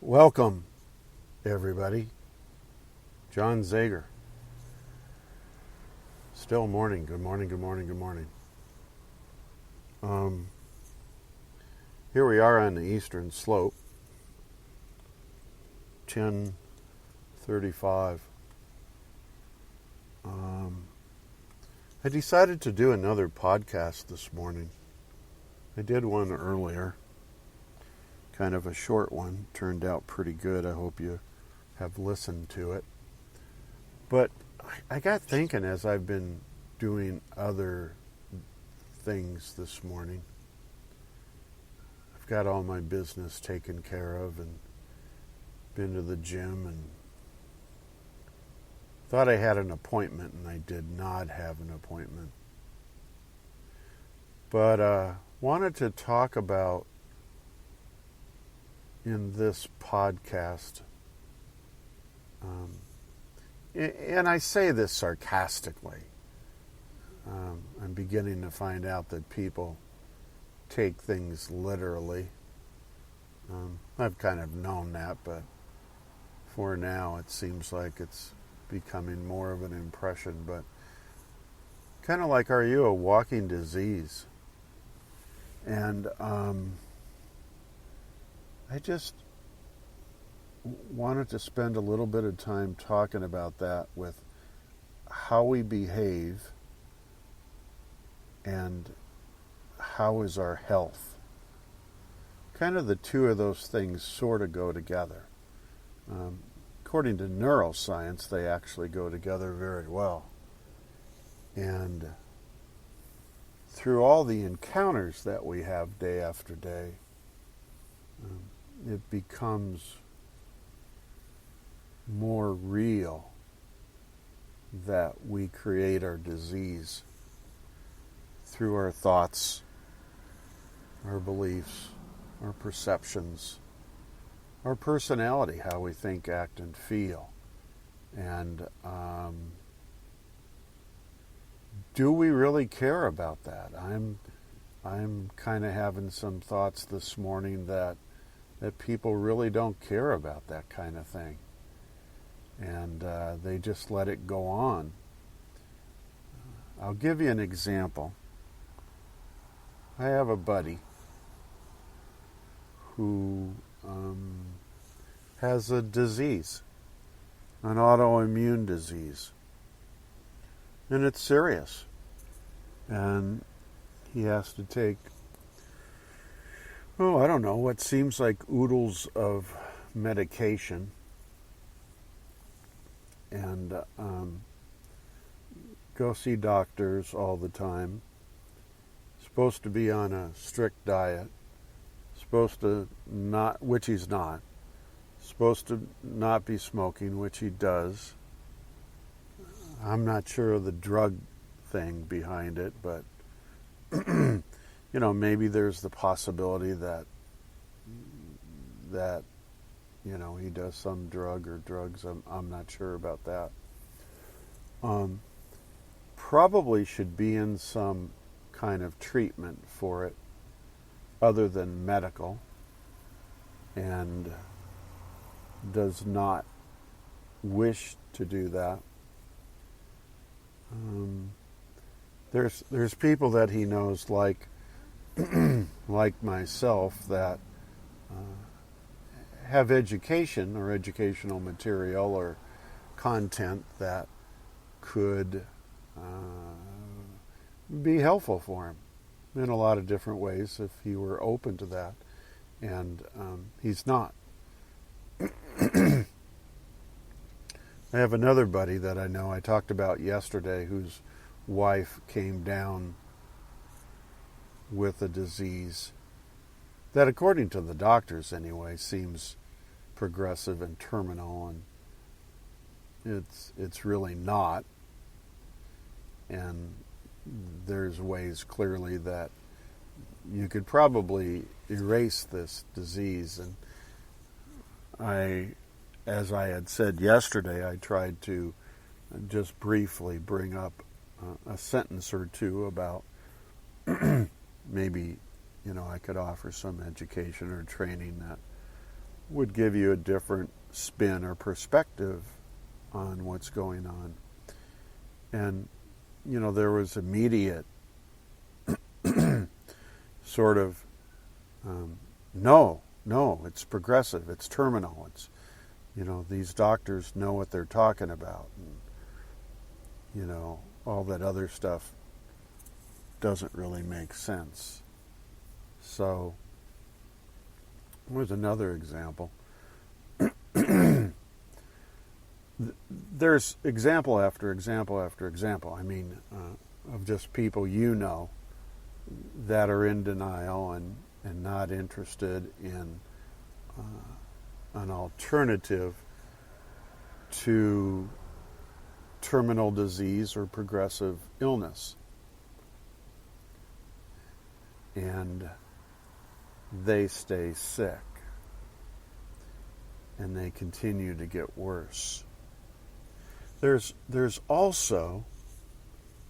Welcome, everybody. John Zager. Still morning. Good morning, good morning, good morning. Here we are on the eastern slope, 10:35. I decided to do another podcast this morning. I did one earlier, kind of a short one. Turned out pretty good. I hope you have listened to it. But I got thinking as I've been doing other things this morning. I've got all my business taken care of and been to the gym and thought I had an appointment, and I did not have an appointment. But wanted to talk about in this podcast, and I say this sarcastically. I'm beginning to find out that people take things literally. I've kind of known that, but for now it seems like it's becoming more of an impression. But kind of like, are you a walking disease? And I just wanted to spend a little bit of time talking about that, with how we behave and how is our health. Kind of the two of those things sort of go together. According to neuroscience, they actually go together very well. And through all the encounters that we have day after day, it becomes more real that we create our disease through our thoughts, our beliefs, our perceptions, our personality, how we think, act, and feel. And do we really care about that? I'm kind of having some thoughts this morning that people really don't care about that kind of thing. And they just let it go on. I'll give you an example. I have a buddy who has a disease, an autoimmune disease. And it's serious. And he has to take, I don't know, what seems like oodles of medication. And go see doctors all the time. Supposed to be on a strict diet. Supposed to not, which he's not. Supposed to not be smoking, which he does. I'm not sure of the drug thing behind it, but maybe there's the possibility that he does some drug or drugs. I'm not sure about that. Probably should be in some kind of treatment for it other than medical, and does not wish to do that. There's people that he knows, like like myself, that have education or educational material or content that could be helpful for him in a lot of different ways if he were open to that. And he's not. I have another buddy that I know I talked about yesterday, whose wife came down with a disease that, according to the doctors anyway, seems progressive and terminal, and it's really not. And there's ways clearly that you could probably erase this disease. And as I had said yesterday, I tried to just briefly bring up a sentence or two about maybe, I could offer some education or training that would give you a different spin or perspective on what's going on. And, there was immediate sort of, no, it's progressive, it's terminal, these doctors know what they're talking about, and, all that other stuff doesn't really make sense. So, here's another example. There's example after example after example, of just people that are in denial and not interested in an alternative to terminal disease or progressive illness. And they stay sick. And they continue to get worse. There's also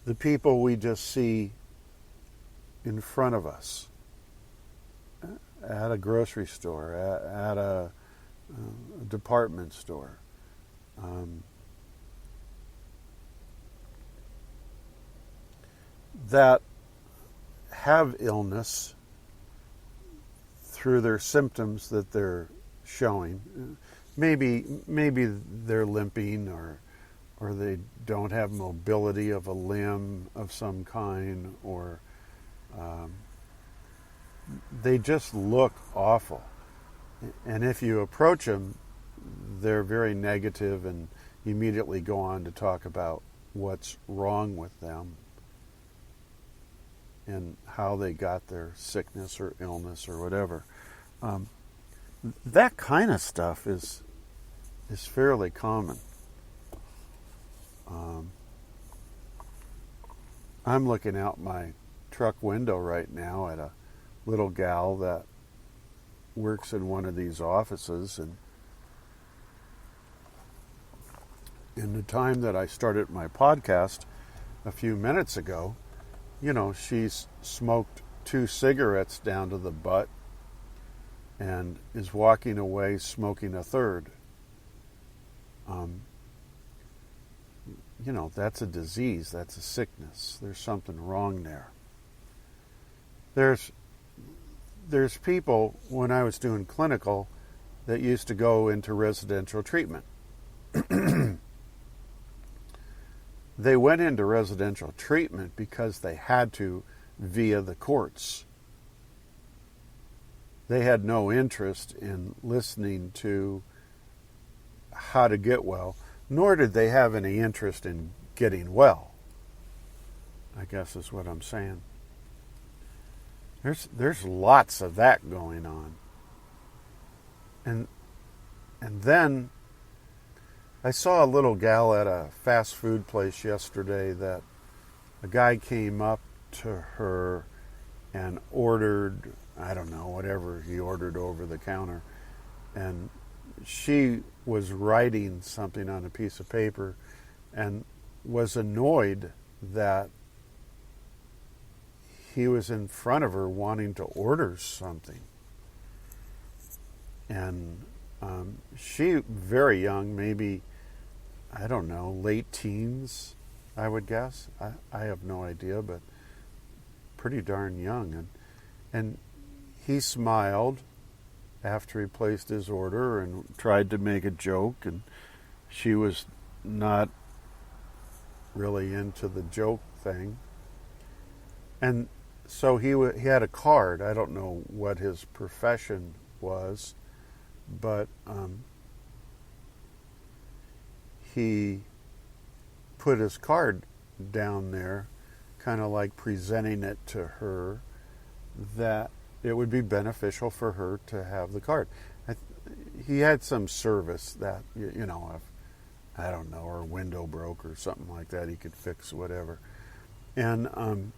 the people we just see in front of us at a grocery store, at a department store. That have illness through their symptoms that they're showing. Maybe they're limping, or they don't have mobility of a limb of some kind, or they just look awful. And if you approach them, they're very negative and immediately go on to talk about what's wrong with them and how they got their sickness or illness or whatever. That kind of stuff is fairly common. I'm looking out my truck window right now at a little gal that works in one of these offices, and in the time that I started my podcast a few minutes ago, she's smoked 2 cigarettes down to the butt and is walking away smoking a 3rd. That's a disease, that's a sickness. There's something wrong there. There's people, when I was doing clinical, that used to go into residential treatment. They went into residential treatment because they had to via the courts. They had no interest in listening to how to get well, nor did they have any interest in getting well, I guess is what I'm saying. There's lots of that going on. And then I saw a little gal at a fast food place yesterday that a guy came up to her and ordered, I don't know, whatever he ordered over the counter. And she was writing something on a piece of paper and was annoyed that he was in front of her wanting to order something. And she, very young, maybe, I don't know, late teens, I would guess. I have no idea, but pretty darn young. And he smiled after he placed his order and tried to make a joke, and she was not really into the joke thing. And so he had a card. I don't know what his profession was, but he put his card down there, kind of like presenting it to her, that it would be beneficial for her to have the card. He had some service that, if, I don't know, or window broke or something like that, he could fix whatever. And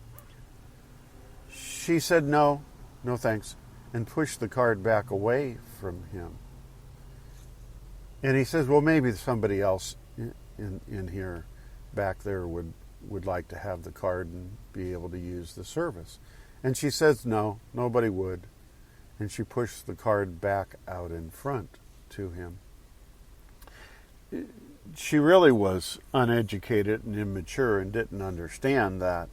she said, no thanks, and pushed the card back away from him. And he says, well, maybe somebody else in here back there would like to have the card and be able to use the service. And she says, no, nobody would. and she pushed the card back out in front to him. She really was uneducated and immature and didn't understand that,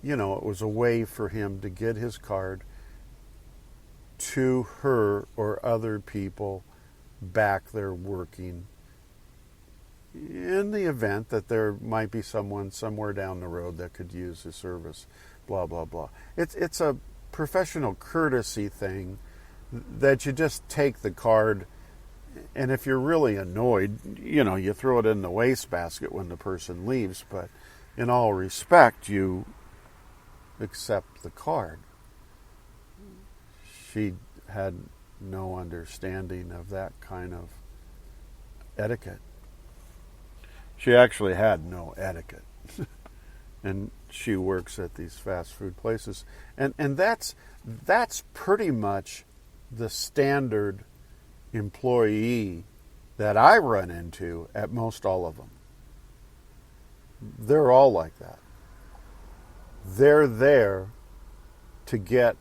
it was a way for him to get his card to her or other people back there working in the event that there might be someone somewhere down the road that could use his service, blah, blah, blah. It's a professional courtesy thing that you just take the card, and if you're really annoyed, you throw it in the wastebasket when the person leaves, but in all respect, you accept the card. She had no understanding of that kind of etiquette. She actually had no etiquette. And she works at these fast food places. And that's pretty much the standard employee that I run into at most all of them. They're all like that. They're there to get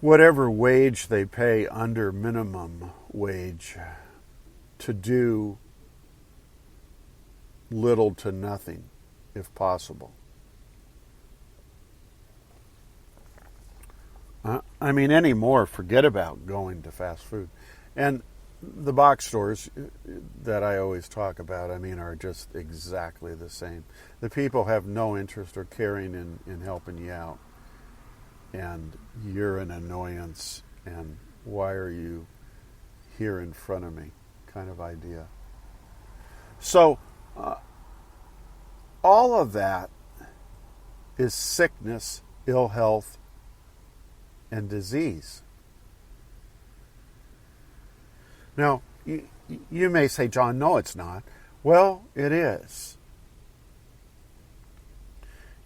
whatever wage they pay under minimum wage to do little to nothing, if possible. Anymore, forget about going to fast food. And the box stores that I always talk about, are just exactly the same. The people have no interest or caring in helping you out. And you're an annoyance, and why are you here in front of me kind of idea. So, all of that is sickness, ill health, and disease. Now, you may say, John, no, it's not. Well, it is.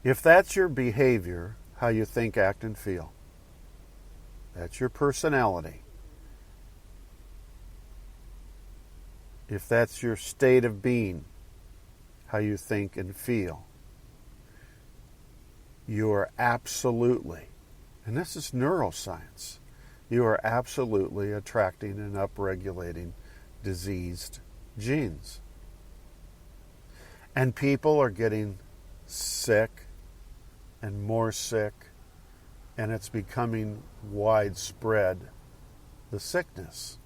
If that's your behavior, how you think, act, and feel, that's your personality. If that's your state of being, how you think and feel, you are absolutely, and this is neuroscience, you are absolutely attracting and upregulating diseased genes. And people are getting sick and more sick, and it's becoming widespread, the sickness.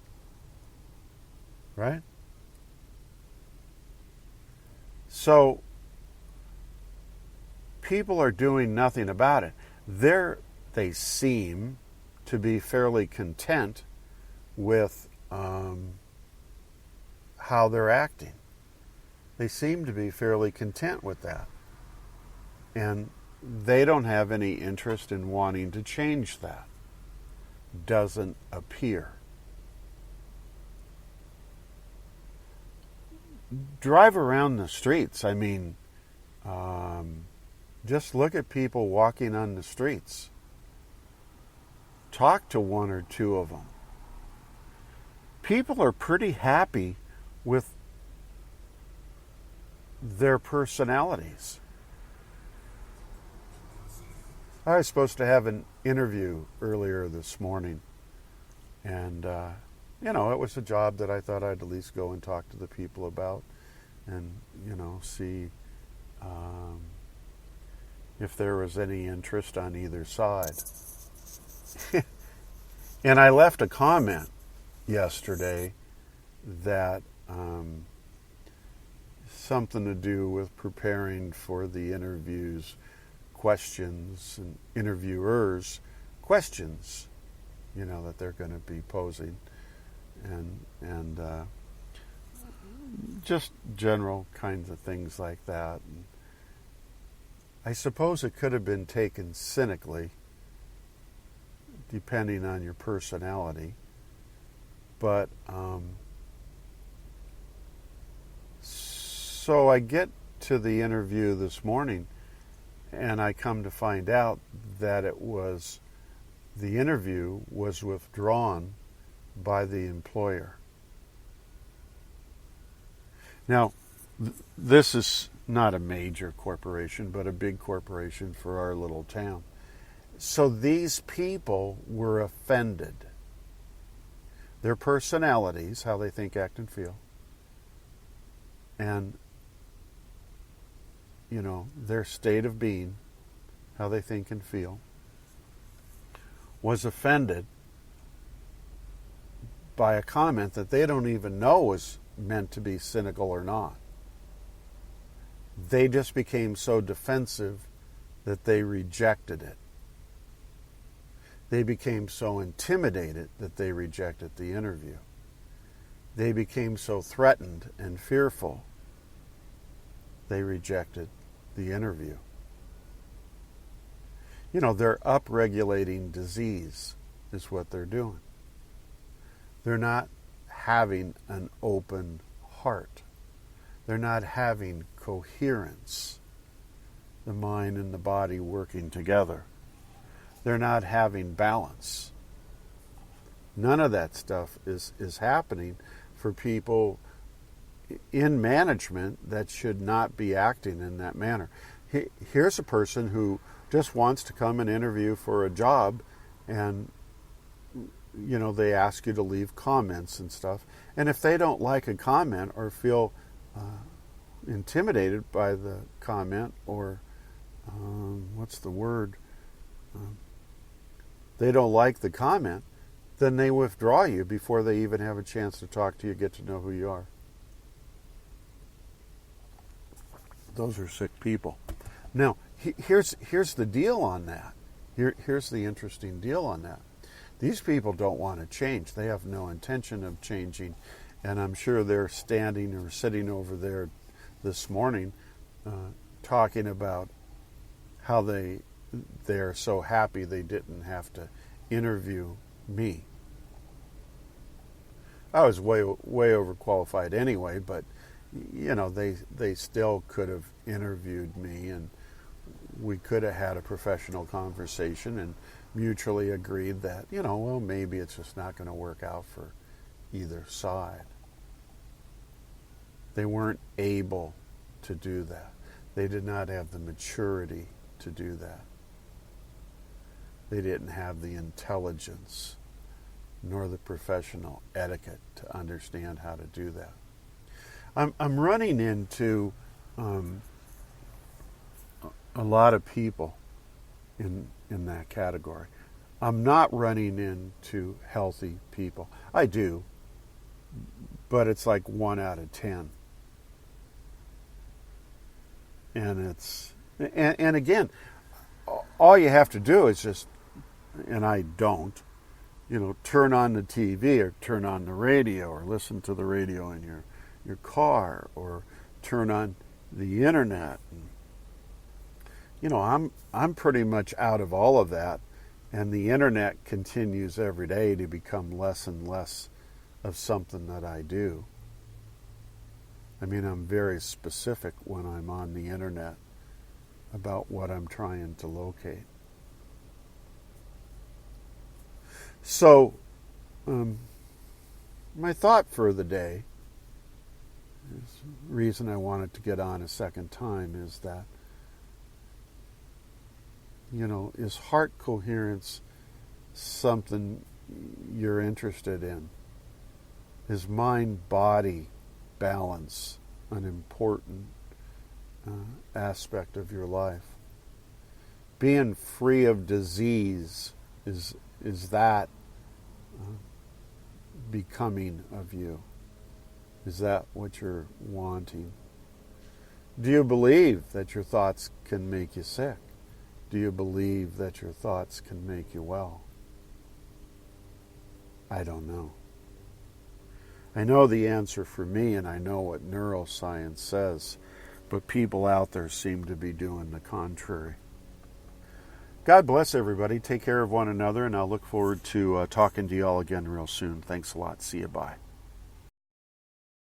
Right? So, people are doing nothing about it. They seem to be fairly content with how they're acting. They seem to be fairly content with that. And they don't have any interest in wanting to change that. Doesn't appear. Drive around the streets. Just look at people walking on the streets. Talk to one or two of them. People are pretty happy with their personalities. I was supposed to have an interview earlier this morning, and it was a job that I thought I'd at least go and talk to the people about, and see if there was any interest on either side. And I left a comment yesterday that something to do with preparing for the interviews, questions, and interviewers' questions, that they're going to be posing, and just general kinds of things like that. And I suppose it could have been taken cynically, depending on your personality, but so I get to the interview this morning, and I come to find out that the interview was withdrawn by the employer. Now, this is not a major corporation, but a big corporation for our little town. So these people were offended. Their personalities, how they think, act, and feel, and, their state of being, how they think and feel, was offended by a comment that they don't even know was meant to be cynical or not. They just became so defensive that they rejected it. They became so intimidated that they rejected the interview. They became so threatened and fearful, they rejected the interview. They're upregulating disease is what they're doing. They're not having an open heart. They're not having coherence, the mind and the body working together. They're not having balance. None of that stuff is happening for people in management that should not be acting in that manner. Here's a person who just wants to come and interview for a job, and they ask you to leave comments and stuff. And if they don't like a comment or feel intimidated by the comment, or they don't like the comment, then they withdraw you before they even have a chance to talk to you, get to know who you are. Those are sick people. Now, here's the deal on that. Here's the interesting deal on that. These people don't want to change. They have no intention of changing. And I'm sure they're standing or sitting over there this morning talking about how they're so happy they didn't have to interview me. I was way overqualified anyway, but they still could have interviewed me, and we could have had a professional conversation and mutually agreed that, maybe it's just not going to work out for either side. They weren't able to do that. They did not have the maturity to do that. They didn't have the intelligence nor the professional etiquette to understand how to do that. I'm running into a lot of people in that category. I'm not running into healthy people. I do, but it's like 1 out of 10. And again, all you have to do is just, and I don't, turn on the TV or turn on the radio or listen to the radio in your car or turn on the internet. I'm pretty much out of all of that, and the internet continues every day to become less and less of something that I do. I'm very specific when I'm on the internet about what I'm trying to locate. So, my thought for the day, the reason I wanted to get on a second time is that, is heart coherence something you're interested in? Is mind-body balance an important aspect of your life? Being free of disease, is that becoming of you? Is that what you're wanting? Do you believe that your thoughts can make you sick? Do you believe that your thoughts can make you well? I don't know. I know the answer for me, and I know what neuroscience says, but people out there seem to be doing the contrary. God bless everybody. Take care of one another, and I'll look forward to talking to you all again real soon. Thanks a lot. See you. Bye.